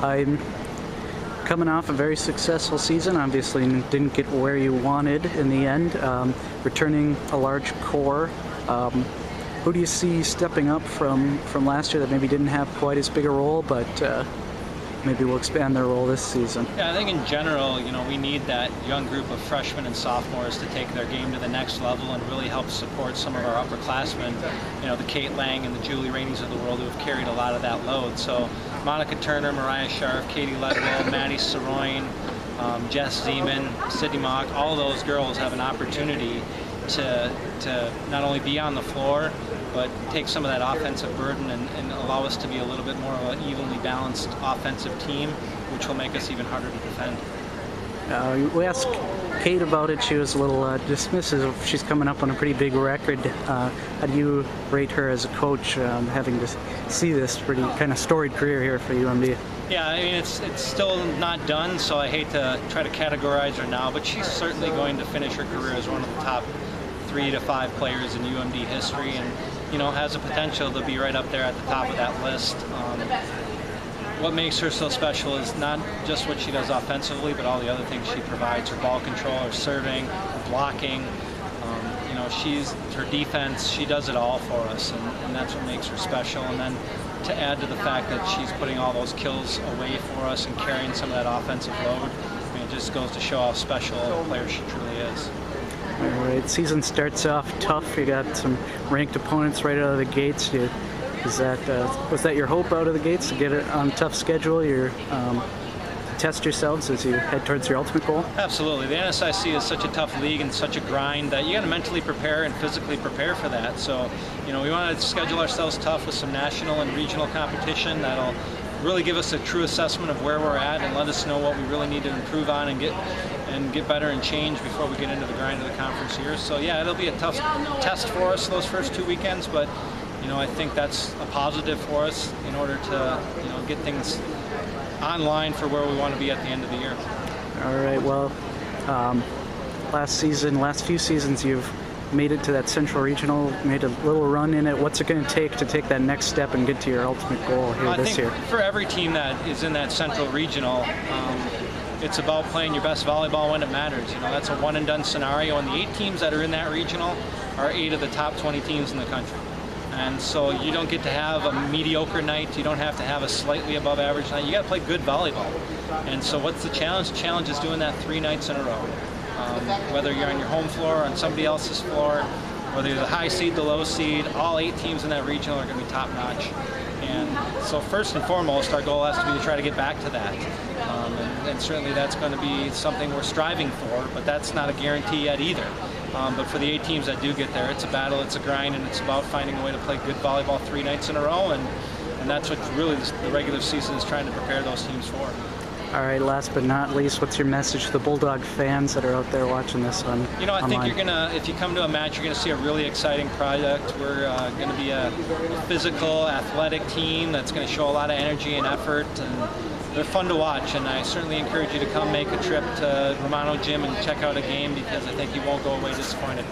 I'm coming off a very successful season. Obviously didn't get where you wanted in the end. Returning a large core. Who do you see stepping up from last year that maybe didn't have quite as big a role, but maybe will expand their role this season? Yeah, I think in general, we need that young group of freshmen and sophomores to take their game to the next level and really help support some of our upperclassmen, the Kate Lang and the Julie Rainey's of the world who have carried a lot of that load. So Monica Turner, Mariah Sharf, Katie Ledwell, Maddie Saroyne, Jess Zeman, Sydney Mock, all those girls have an opportunity to not only be on the floor, but take some of that offensive burden and allow us to be a little bit more of an evenly balanced offensive team, which will make us even harder to defend. We asked Kate about it. She was a little dismissive. She's coming up on a pretty big record. How do you rate her as a coach, having to see this pretty kind of storied career here for UMD? Yeah, I mean, it's still not done, so I hate to try to categorize her now, but she's certainly going to finish her career as one of the top 3 to 5 players in UMD history, and has the potential to be right up there at the top of that list. What makes her so special is not just what she does offensively, but all the other things she provides: her ball control, her serving, her blocking. She's her defense. She does it all for us, and that's what makes her special. And then to add to the fact that she's putting all those kills away for us and carrying some of that offensive load, it just goes to show how special a player she truly is. All right, season starts off tough. You got some ranked opponents right out of the gates. Was that your hope out of the gates, to get it on a tough schedule? Test yourselves as you head towards your ultimate goal? Absolutely. The NSIC is such a tough league and such a grind that you got to mentally prepare and physically prepare for that. So, we want to schedule ourselves tough with some national and regional competition that'll really give us a true assessment of where we're at and let us know what we really need to improve on and get better and change before we get into the grind of the conference year. So yeah, it'll be a tough test for us those first 2 weekends, but I think that's a positive for us in order to get things online for where we want to be at the end of the year. All right, well, last few seasons you've made it to that Central Regional, made a little run in it. What's it going to take that next step and get to your ultimate goal here this year? For every team that is in that Central Regional, it's about playing your best volleyball when it matters. That's a one and done scenario, and the 8 teams that are in that regional are 8 of the top 20 teams in the country. And so you don't get to have a mediocre night. You don't have to have a slightly above average night. You got to play good volleyball. And so what's the challenge? The challenge is doing that 3 nights in a row. Whether you're on your home floor or on somebody else's floor, whether you're the high seed, the low seed, all 8 teams in that regional are going to be top notch. And so first and foremost, our goal has to be to try to get back to that. And certainly that's going to be something we're striving for, but that's not a guarantee yet either. But for the 8 teams that do get there, it's a battle, it's a grind, and it's about finding a way to play good volleyball 3 nights in a row, and that's what really the regular season is trying to prepare those teams for. All right, last but not least, what's your message to the Bulldog fans that are out there watching this on I think you're gonna, if you come to a match, you're gonna see a really exciting product. We're gonna be a physical, athletic team that's gonna show a lot of energy and effort, and they're fun to watch. And I certainly encourage you to come make a trip to Romano Gym and check out a game, because I think you won't go away disappointed.